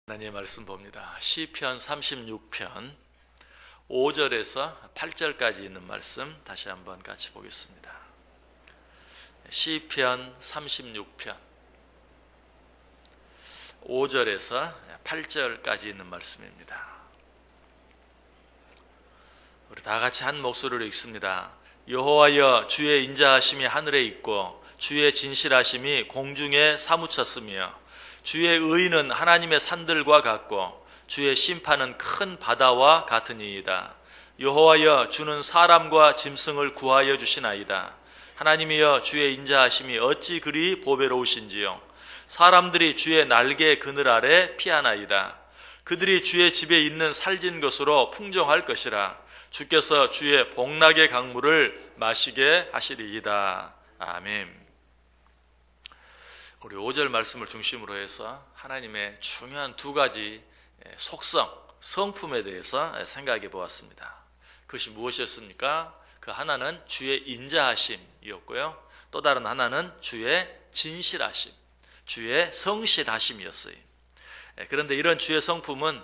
하나님의 말씀 봅니다. 시편 36편 5절에서 8절까지 있는 말씀 다시 한번 같이 보겠습니다. 시편 36편 5절에서 8절까지 있는 말씀입니다. 우리 다 같이 한 목소리로 읽습니다. 여호와여, 주의 인자하심이 하늘에 있고 주의 진실하심이 공중에 사무쳤으며 주의 의는 하나님의 산들과 같고 주의 심판은 큰 바다와 같으니이다. 여호와여, 주는 사람과 짐승을 구하여 주시나이다. 하나님이여, 주의 인자하심이 어찌 그리 보배로우신지요. 사람들이 주의 날개 그늘 아래 피하나이다. 그들이 주의 집에 있는 살진 것으로 풍성할 것이라. 주께서 주의 복락의 강물을 마시게 하시리이다. 아멘. 우리 5절 말씀을 중심으로 해서 하나님의 중요한 두 가지 속성, 성품에 대해서 생각해 보았습니다. 그것이 무엇이었습니까? 그 하나는 주의 인자하심이었고요. 또 다른 하나는 주의 진실하심, 주의 성실하심이었어요. 그런데 이런 주의 성품은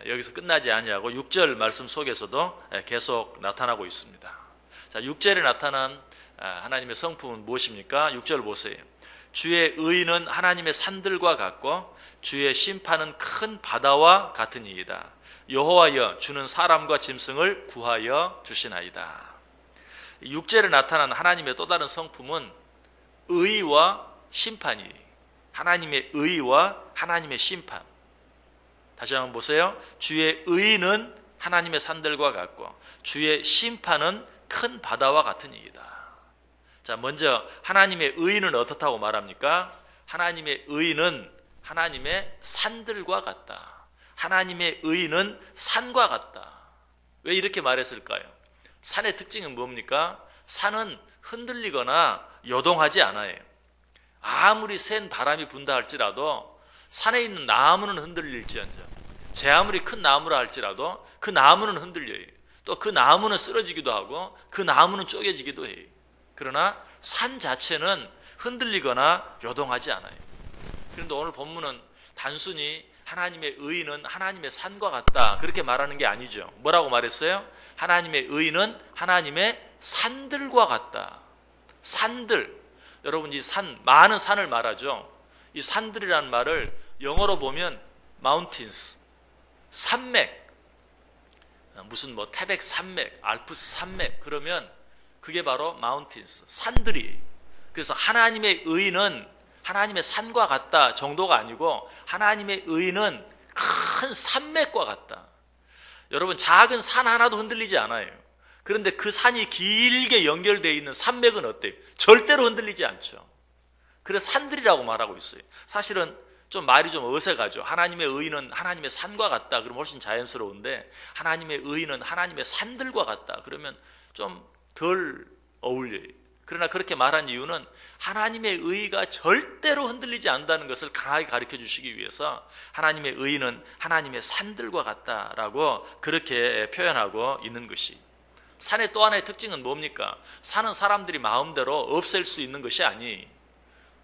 여기서 끝나지 아니하고 6절 말씀 속에서도 계속 나타나고 있습니다. 자, 6절에 나타난 하나님의 성품은 무엇입니까? 6절 보세요. 주의 의는 하나님의 산들과 같고 주의 심판은 큰 바다와 같으니이다. 여호와여, 주는 사람과 짐승을 구하여 주시나이다. 6절에 나타난 하나님의 또 다른 성품은 의와 심판이에요. 하나님의 의와 하나님의 심판. 다시 한번 보세요. 주의 의는 하나님의 산들과 같고 주의 심판은 큰 바다와 같으니이다. 자, 먼저 하나님의 의는 어떻다고 말합니까? 하나님의 의는 하나님의 산들과 같다. 하나님의 의는 산과 같다. 왜 이렇게 말했을까요? 산의 특징은 뭡니까? 산은 흔들리거나 요동하지 않아요. 아무리 센 바람이 분다 할지라도 산에 있는 나무는 흔들릴지언정, 제 아무리 큰 나무라 할지라도 그 나무는 흔들려요. 또 그 나무는 쓰러지기도 하고 그 나무는 쪼개지기도 해요. 그러나 산 자체는 흔들리거나 요동하지 않아요. 그런데 오늘 본문은 단순히 하나님의 의는 하나님의 산과 같다 그렇게 말하는 게 아니죠. 뭐라고 말했어요? 하나님의 의는 하나님의 산들과 같다. 산들, 여러분 이 산, 많은 산을 말하죠. 이 산들이라는 말을 영어로 보면 mountains, 산맥, 무슨 뭐 태백 산맥, 알프스 산맥 그러면 그게 바로 mountains, 산들이. 그래서 하나님의 의는 하나님의 산과 같다 정도가 아니고 하나님의 의는 큰 산맥과 같다. 여러분 작은 산 하나도 흔들리지 않아요. 그런데 그 산이 길게 연결되어 있는 산맥은 어때요? 절대로 흔들리지 않죠. 그래서 산들이라고 말하고 있어요. 사실은 좀 말이 좀 어색하죠. 하나님의 의는 하나님의 산과 같다 그러면 훨씬 자연스러운데 하나님의 의는 하나님의 산들과 같다 그러면 좀 덜 어울려요. 그러나 그렇게 말한 이유는 하나님의 의가 절대로 흔들리지 않는다는 것을 강하게 가르쳐 주시기 위해서 하나님의 의는 하나님의 산들과 같다라고 그렇게 표현하고 있는 것이. 산의 또 하나의 특징은 뭡니까? 산은 사람들이 마음대로 없앨 수 있는 것이 아니.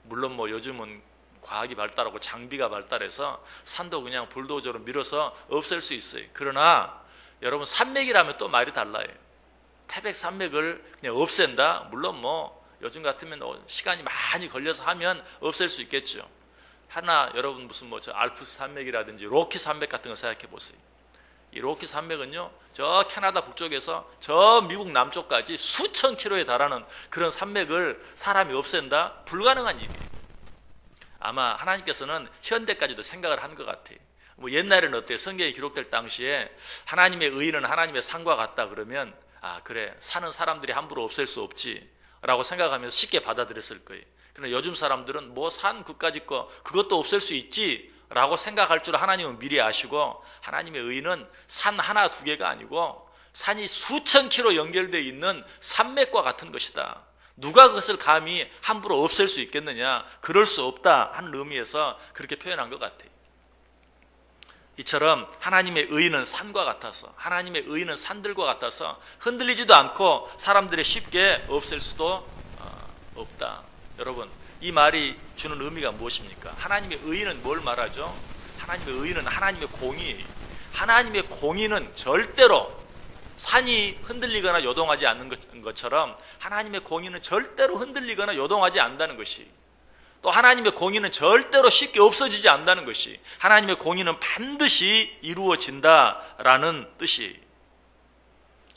물론 뭐 요즘은 과학이 발달하고 장비가 발달해서 산도 그냥 불도저로 밀어서 없앨 수 있어요. 그러나 여러분 산맥이라면 또 말이 달라요. 태백 산맥을 그냥 없앤다? 물론 뭐 요즘 같으면 시간이 많이 걸려서 하면 없앨 수 있겠죠. 하나 여러분 무슨 뭐 저 알프스 산맥이라든지 로키 산맥 같은 거 생각해 보세요. 이 로키 산맥은요 저 캐나다 북쪽에서 저 미국 남쪽까지 수천 킬로에 달하는 그런 산맥을 사람이 없앤다? 불가능한 일이에요. 아마 하나님께서는 현대까지도 생각을 한 것 같아요. 뭐 옛날에는 어때요? 성경이 기록될 당시에 하나님의 의는 하나님의 산과 같다 그러면 아 그래 산은 사람들이 함부로 없앨 수 없지 라고 생각하면서 쉽게 받아들였을 거예요. 그러나 요즘 사람들은 뭐 산 그까짓 거 그것도 없앨 수 있지 라고 생각할 줄 하나님은 미리 아시고 하나님의 의는 산 하나 두 개가 아니고 산이 수천 킬로 연결되어 있는 산맥과 같은 것이다. 누가 그것을 감히 함부로 없앨 수 있겠느냐? 그럴 수 없다 하는 의미에서 그렇게 표현한 것 같아요. 이처럼 하나님의 의는 산과 같아서 하나님의 의는 산들과 같아서 흔들리지도 않고 사람들이 쉽게 없앨 수도 없다. 여러분 이 말이 주는 의미가 무엇입니까? 하나님의 의는 뭘 말하죠? 하나님의 의는 하나님의 공의예요. 하나님의 공의는 절대로 산이 흔들리거나 요동하지 않는 것처럼 하나님의 공의는 절대로 흔들리거나 요동하지 않는다는 것이, 또 하나님의 공의는 절대로 쉽게 없어지지 않는다는 것이, 하나님의 공의는 반드시 이루어진다라는 뜻이.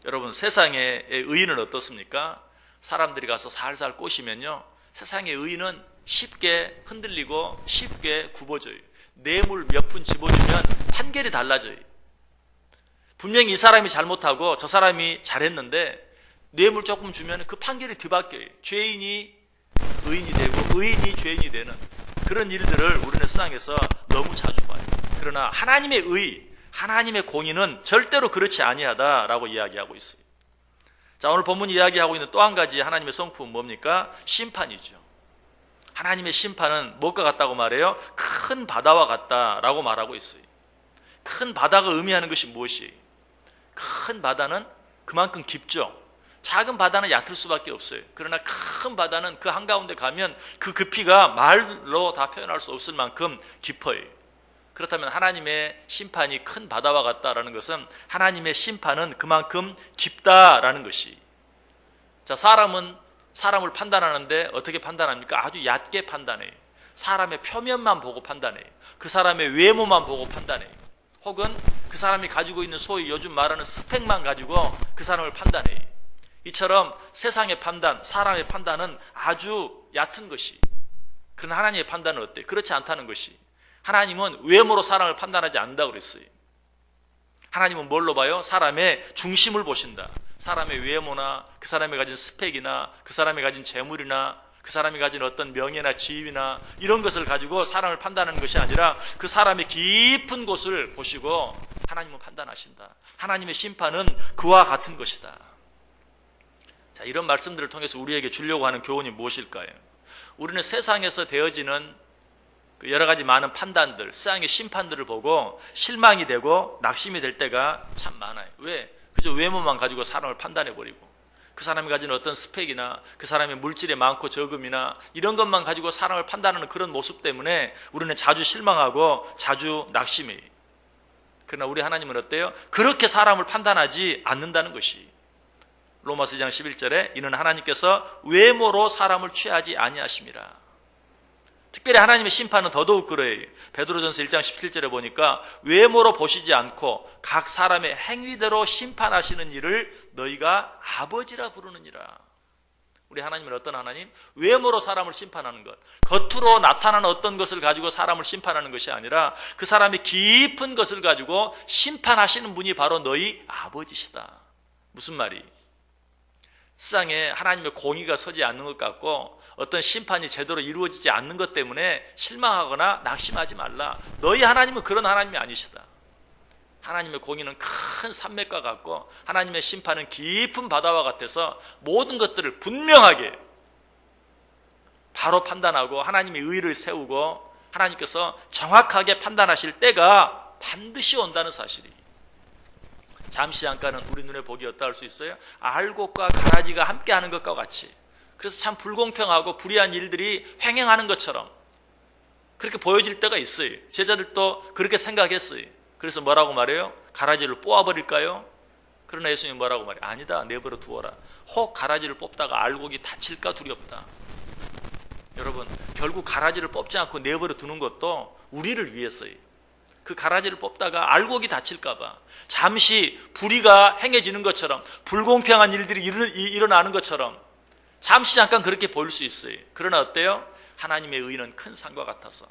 여러분, 세상의 의의는 어떻습니까? 사람들이 가서 살살 꼬시면요, 세상의 의의는 쉽게 흔들리고 쉽게 굽어져요. 뇌물 몇 푼 집어주면 판결이 달라져요. 분명히 이 사람이 잘못하고 저 사람이 잘했는데 뇌물 조금 주면 그 판결이 뒤바뀌어요. 죄인이 의인이 되고 의인이 죄인이 되는 그런 일들을 우리는 세상에서 너무 자주 봐요. 그러나 하나님의 의, 하나님의 공의는 절대로 그렇지 아니하다라고 이야기하고 있어요. 자, 오늘 본문이 이야기하고 있는 또 한 가지 하나님의 성품은 뭡니까? 심판이죠. 하나님의 심판은 무엇과 같다고 말해요? 큰 바다와 같다라고 말하고 있어요. 큰 바다가 의미하는 것이 무엇이에요? 큰 바다는 그만큼 깊죠. 작은 바다는 얕을 수밖에 없어요. 그러나 큰 바다는 그 한가운데 가면 그 깊이가 말로 다 표현할 수 없을 만큼 깊어요. 그렇다면 하나님의 심판이 큰 바다와 같다라는 것은 하나님의 심판은 그만큼 깊다라는 것이. 자, 사람은 사람을 판단하는데 어떻게 판단합니까? 아주 얕게 판단해요. 사람의 표면만 보고 판단해요. 그 사람의 외모만 보고 판단해요. 혹은 그 사람이 가지고 있는 소위 요즘 말하는 스펙만 가지고 그 사람을 판단해요. 이처럼 세상의 판단, 사람의 판단은 아주 얕은 것이. 그러나 하나님의 판단은 어때요? 그렇지 않다는 것이. 하나님은 외모로 사람을 판단하지 않는다고 그랬어요. 하나님은 뭘로 봐요? 사람의 중심을 보신다. 사람의 외모나 그 사람이 가진 스펙이나 그 사람이 가진 재물이나 그 사람이 가진 어떤 명예나 지위나 이런 것을 가지고 사람을 판단하는 것이 아니라 그 사람의 깊은 곳을 보시고 하나님은 판단하신다. 하나님의 심판은 그와 같은 것이다. 자, 이런 말씀들을 통해서 우리에게 주려고 하는 교훈이 무엇일까요? 우리는 세상에서 되어지는 여러 가지 많은 판단들, 세상의 심판들을 보고 실망이 되고 낙심이 될 때가 참 많아요. 왜? 그저 외모만 가지고 사람을 판단해버리고 그 사람이 가진 어떤 스펙이나 그 사람의 물질의 많고 적음이나 이런 것만 가지고 사람을 판단하는 그런 모습 때문에 우리는 자주 실망하고 자주 낙심해요. 그러나 우리 하나님은 어때요? 그렇게 사람을 판단하지 않는다는 것이. 로마서 2장 11절에 이는 하나님께서 외모로 사람을 취하지 아니하심이라. 특별히 하나님의 심판은 더더욱 그래요. 베드로전서 1장 17절에 보니까 외모로 보시지 않고 각 사람의 행위대로 심판하시는 이를 너희가 아버지라 부르느니라. 우리 하나님은 어떤 하나님? 외모로 사람을 심판하는 것, 겉으로 나타나는 어떤 것을 가지고 사람을 심판하는 것이 아니라 그 사람의 깊은 것을 가지고 심판하시는 분이 바로 너희 아버지시다. 무슨 말이? 세상에 하나님의 공의가 서지 않는 것 같고 어떤 심판이 제대로 이루어지지 않는 것 때문에 실망하거나 낙심하지 말라. 너희 하나님은 그런 하나님이 아니시다. 하나님의 공의는 큰 산맥과 같고 하나님의 심판은 깊은 바다와 같아서 모든 것들을 분명하게 바로 판단하고 하나님의 의를 세우고 하나님께서 정확하게 판단하실 때가 반드시 온다는 사실이. 잠시 잠깐은 우리 눈에 보기 어떠할 수 있어요? 알곡과 가라지가 함께하는 것과 같이. 그래서 참 불공평하고 불의한 일들이 횡행하는 것처럼 그렇게 보여질 때가 있어요. 제자들도 그렇게 생각했어요. 그래서 뭐라고 말해요? 가라지를 뽑아버릴까요? 그러나 예수님이 뭐라고 말해요? 아니다, 내버려 두어라. 혹 가라지를 뽑다가 알곡이 다칠까 두렵다. 여러분, 결국 가라지를 뽑지 않고 내버려 두는 것도 우리를 위해서요. 그 가라지를 뽑다가 알곡이 다칠까 봐, 잠시 불의가 행해지는 것처럼, 불공평한 일들이 일어나는 것처럼 잠시 잠깐 그렇게 보일 수 있어요. 그러나 어때요? 하나님의 의는 큰 산과 같아서,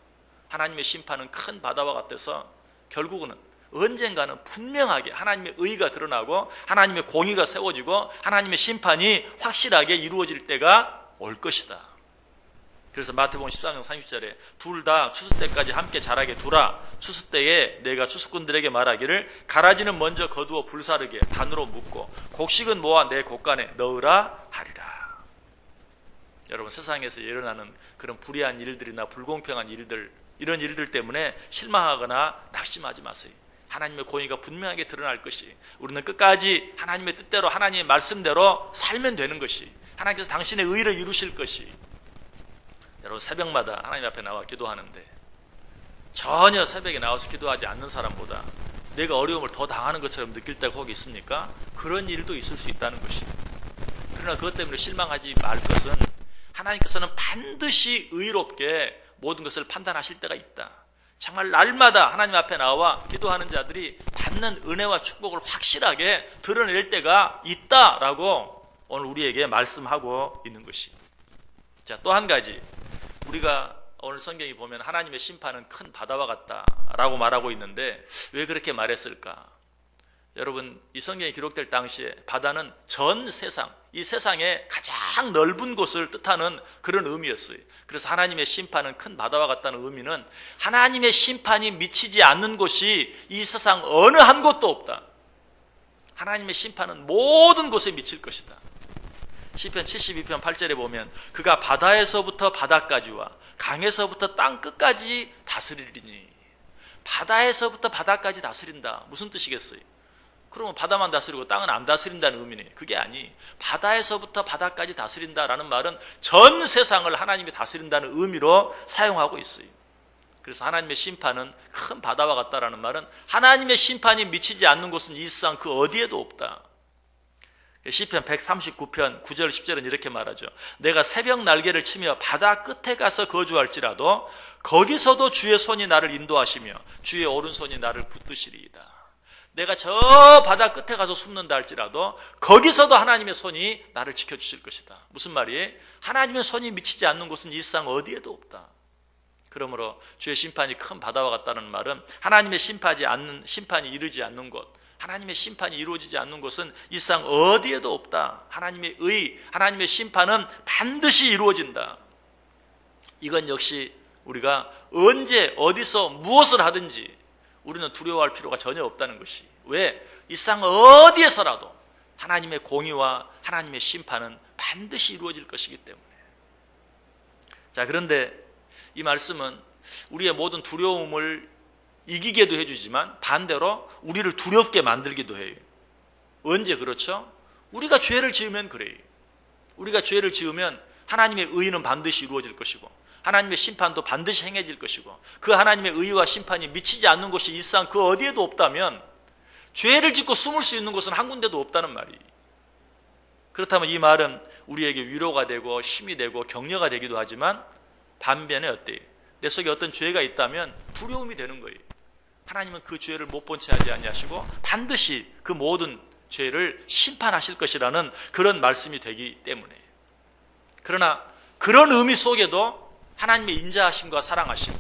하나님의 심판은 큰 바다와 같아서 결국은 언젠가는 분명하게 하나님의 의가 드러나고 하나님의 공의가 세워지고 하나님의 심판이 확실하게 이루어질 때가 올 것이다. 그래서 마태복음 14장 30절에 둘 다 추수 때까지 함께 자라게 두라. 추수 때에 내가 추수꾼들에게 말하기를 가라지는 먼저 거두어 불사르게 단으로 묶고 곡식은 모아 내 곡간에 넣으라 하리라. 여러분, 세상에서 일어나는 그런 불의한 일들이나 불공평한 일들, 이런 일들 때문에 실망하거나 낙심하지 마세요. 하나님의 공의가 분명하게 드러날 것이, 우리는 끝까지 하나님의 뜻대로 하나님의 말씀대로 살면 되는 것이, 하나님께서 당신의 의를 이루실 것이. 여러분, 새벽마다 하나님 앞에 나와 기도하는데 전혀 새벽에 나와서 기도하지 않는 사람보다 내가 어려움을 더 당하는 것처럼 느낄 때가 혹 있습니까? 그런 일도 있을 수 있다는 것이. 그러나 그것 때문에 실망하지 말 것은 하나님께서는 반드시 의롭게 모든 것을 판단하실 때가 있다. 정말 날마다 하나님 앞에 나와 기도하는 자들이 받는 은혜와 축복을 확실하게 드러낼 때가 있다라고 오늘 우리에게 말씀하고 있는 것이. 자, 또 한 가지, 우리가 오늘 성경이 보면 하나님의 심판은 큰 바다와 같다라고 말하고 있는데 왜 그렇게 말했을까? 여러분, 이 성경이 기록될 당시에 바다는 전 세상, 이 세상의 가장 넓은 곳을 뜻하는 그런 의미였어요. 그래서 하나님의 심판은 큰 바다와 같다는 의미는 하나님의 심판이 미치지 않는 곳이 이 세상 어느 한 곳도 없다. 하나님의 심판은 모든 곳에 미칠 것이다. 시편 72편 8절에 보면 그가 바다에서부터 바다까지와 강에서부터 땅 끝까지 다스리리니. 바다에서부터 바다까지 다스린다. 무슨 뜻이겠어요? 그러면 바다만 다스리고 땅은 안 다스린다는 의미네. 그게 아니, 바다에서부터 바다까지 다스린다라는 말은 전 세상을 하나님이 다스린다는 의미로 사용하고 있어요. 그래서 하나님의 심판은 큰 바다와 같다라는 말은 하나님의 심판이 미치지 않는 곳은 이 세상 그 어디에도 없다. 시편 139편 9절 10절은 이렇게 말하죠. 내가 새벽 날개를 치며 바다 끝에 가서 거주할지라도 거기서도 주의 손이 나를 인도하시며 주의 오른손이 나를 붙드시리이다. 내가 저 바다 끝에 가서 숨는다 할지라도 거기서도 하나님의 손이 나를 지켜주실 것이다. 무슨 말이에요? 하나님의 손이 미치지 않는 곳은 이 세상 어디에도 없다. 그러므로 주의 심판이 큰 바다와 같다는 말은 하나님의 심판이 이르지 않는 곳, 하나님의 심판이 이루어지지 않는 곳은 이 세상 어디에도 없다. 하나님의 하나님의 심판은 반드시 이루어진다. 이건 역시 우리가 언제 어디서 무엇을 하든지 우리는 두려워할 필요가 전혀 없다는 것이. 왜? 이 세상 어디에서라도 하나님의 공의와 하나님의 심판은 반드시 이루어질 것이기 때문에. 자, 그런데 이 말씀은 우리의 모든 두려움을 이기게도 해주지만 반대로 우리를 두렵게 만들기도 해요. 언제 그렇죠? 우리가 죄를 지으면 그래요. 우리가 죄를 지으면 하나님의 의는 반드시 이루어질 것이고 하나님의 심판도 반드시 행해질 것이고 그 하나님의 의와 심판이 미치지 않는 곳이 이 세상 그 어디에도 없다면 죄를 짓고 숨을 수 있는 곳은 한 군데도 없다는 말이에요. 그렇다면 이 말은 우리에게 위로가 되고 힘이 되고 격려가 되기도 하지만 반면에 어때요? 내 속에 어떤 죄가 있다면 두려움이 되는 거예요. 하나님은 그 죄를 못 본 채 하지 아니하시고 반드시 그 모든 죄를 심판하실 것이라는 그런 말씀이 되기 때문에. 그러나 그런 의미 속에도 하나님의 인자하심과 사랑하심,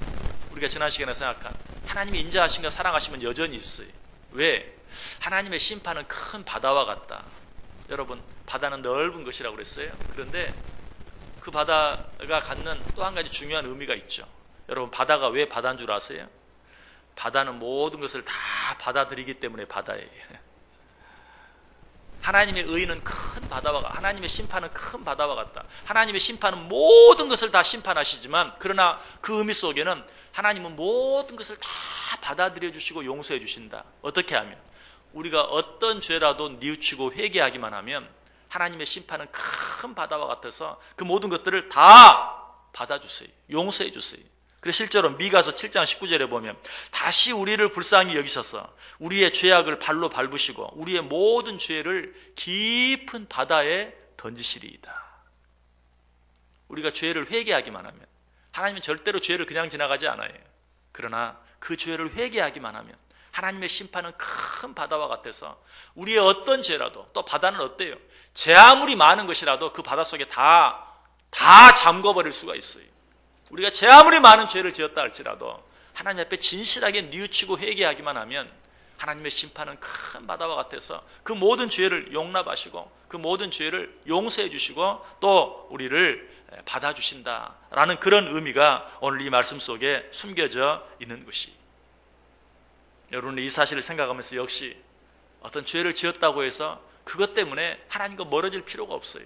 우리가 지난 시간에 생각한 하나님의 인자하심과 사랑하심은 여전히 있어요. 왜? 하나님의 심판은 큰 바다와 같다. 여러분, 바다는 넓은 것이라고 그랬어요. 그런데 그 바다가 갖는 또 한 가지 중요한 의미가 있죠. 여러분, 바다가 왜 바다인 줄 아세요? 바다는 모든 것을 다 받아들이기 때문에 바다예요. 하나님의 의는 큰 바다와 같다. 하나님의 심판은 큰 바다와 같다. 하나님의 심판은 모든 것을 다 심판하시지만 그러나 그 의미 속에는 하나님은 모든 것을 다 받아들여 주시고 용서해 주신다. 어떻게 하면? 우리가 어떤 죄라도 뉘우치고 회개하기만 하면 하나님의 심판은 큰 바다와 같아서 그 모든 것들을 다 받아주세요. 용서해 주세요. 그래서 실제로 미가서 7장 19절에 보면 다시 우리를 불쌍히 여기셔서 우리의 죄악을 발로 밟으시고 우리의 모든 죄를 깊은 바다에 던지시리이다. 우리가 죄를 회개하기만 하면, 하나님은 절대로 죄를 그냥 지나가지 않아요. 그러나 그 죄를 회개하기만 하면 하나님의 심판은 큰 바다와 같아서 우리의 어떤 죄라도, 또 바다는 어때요? 제 아무리 많은 것이라도 그 바다 속에 다 잠궈버릴 수가 있어요. 우리가 제 아무리 많은 죄를 지었다 할지라도 하나님 앞에 진실하게 뉘우치고 회개하기만 하면 하나님의 심판은 큰 바다와 같아서 그 모든 죄를 용납하시고 그 모든 죄를 용서해 주시고 또 우리를 받아주신다라는 그런 의미가 오늘 이 말씀 속에 숨겨져 있는 것이. 여러분은 이 사실을 생각하면서 역시 어떤 죄를 지었다고 해서 그것 때문에 하나님과 멀어질 필요가 없어요.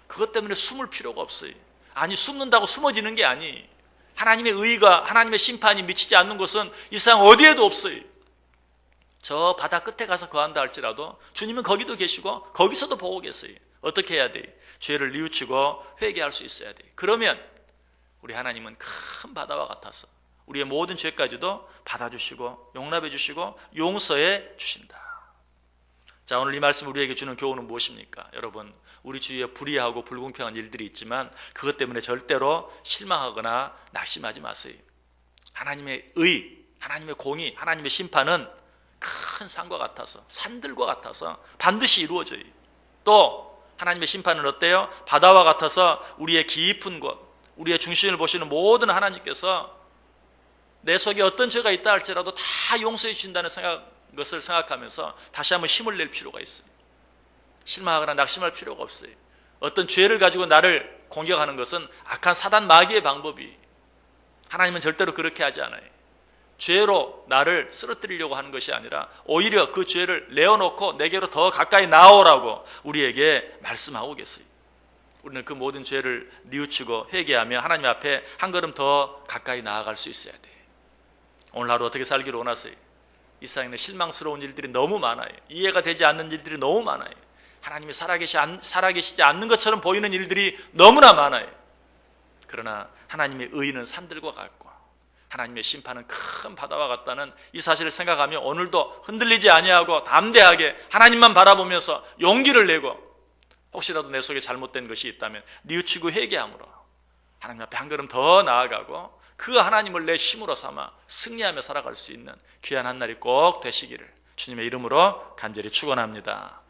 그것 때문에 숨을 필요가 없어요. 아니, 숨는다고 숨어지는 게 아니. 하나님의 의가, 하나님의 심판이 미치지 않는 곳은 이 세상 어디에도 없어요. 저 바다 끝에 가서 거한다 할지라도 주님은 거기도 계시고 거기서도 보고 계세요. 어떻게 해야 돼요? 죄를 뉘우치고 회개할 수 있어야 돼요. 그러면 우리 하나님은 큰 바다와 같아서 우리의 모든 죄까지도 받아주시고 용납해 주시고 용서해 주신다. 자, 오늘 이 말씀 우리에게 주는 교훈은 무엇입니까? 여러분, 우리 주위에 불의하고 불공평한 일들이 있지만 그것 때문에 절대로 실망하거나 낙심하지 마세요. 하나님의 의, 하나님의 공의, 하나님의 심판은 큰 산과 같아서, 산들과 같아서 반드시 이루어져요. 또 하나님의 심판은 어때요? 바다와 같아서 우리의 깊은 곳, 우리의 중심을 보시는 모든 하나님께서 내 속에 어떤 죄가 있다 할지라도 다 용서해 주신다는 것을 생각하면서 다시 한번 힘을 낼 필요가 있어요. 실망하거나 낙심할 필요가 없어요. 어떤 죄를 가지고 나를 공격하는 것은 악한 사단 마귀의 방법이, 하나님은 절대로 그렇게 하지 않아요. 죄로 나를 쓰러뜨리려고 하는 것이 아니라 오히려 그 죄를 내어놓고 내게로 더 가까이 나오라고 우리에게 말씀하고 계세요. 우리는 그 모든 죄를 뉘우치고 회개하며 하나님 앞에 한 걸음 더 가까이 나아갈 수 있어야 돼. 오늘 하루 어떻게 살기를 원하세요? 이 세상에는 실망스러운 일들이 너무 많아요. 이해가 되지 않는 일들이 너무 많아요. 하나님이 살아계시지 않는 것처럼 보이는 일들이 너무나 많아요. 그러나 하나님의 의는 산들과 같고 하나님의 심판은 큰 바다와 같다는 이 사실을 생각하며 오늘도 흔들리지 아니하고 담대하게 하나님만 바라보면서 용기를 내고, 혹시라도 내 속에 잘못된 것이 있다면 뉘우치고 회개함으로 하나님 앞에 한 걸음 더 나아가고 그 하나님을 내 힘으로 삼아 승리하며 살아갈 수 있는 귀한 한 날이 꼭 되시기를 주님의 이름으로 간절히 축원합니다.